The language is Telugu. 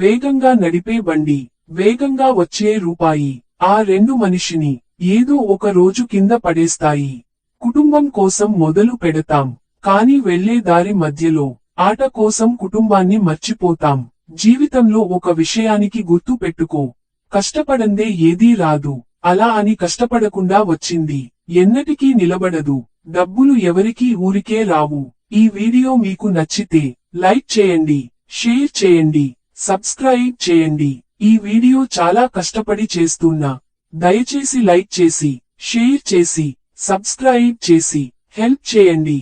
వేగంగా నడిపే బండి, వేగంగా వచ్చే రూపాయి, ఆ రెండు మనిషిని ఏదో ఒక రోజు కింద పడేస్తాయి. కుటుంబం కోసం మొదలు పెడతాం, కాని వెళ్లే దారి మధ్యలో ఆట కోసం కుటుంబాన్ని మర్చిపోతాం. జీవితంలో ఒక విషయానికి గుర్తు పెట్టుకో, కష్టపడందే ఏదీ రాదు, అలా అని కష్టపడకుండా వచ్చింది ఎన్నటికీ నిలబడదు. డబ్బులు ఎవరికీ ఊరికే రావు. ఈ వీడియో మీకు నచ్చితే లైక్ చేయండి, షేర్ చేయండి, సబ్స్క్రైబ్ చేయండి. ఈ వీడియో చాలా కష్టపడి చేస్తున్నా, దయచేసి లైక్ చేసి, షేర్ చేసి, సబ్స్క్రైబ్ చేసి హెల్ప్ చేయండి.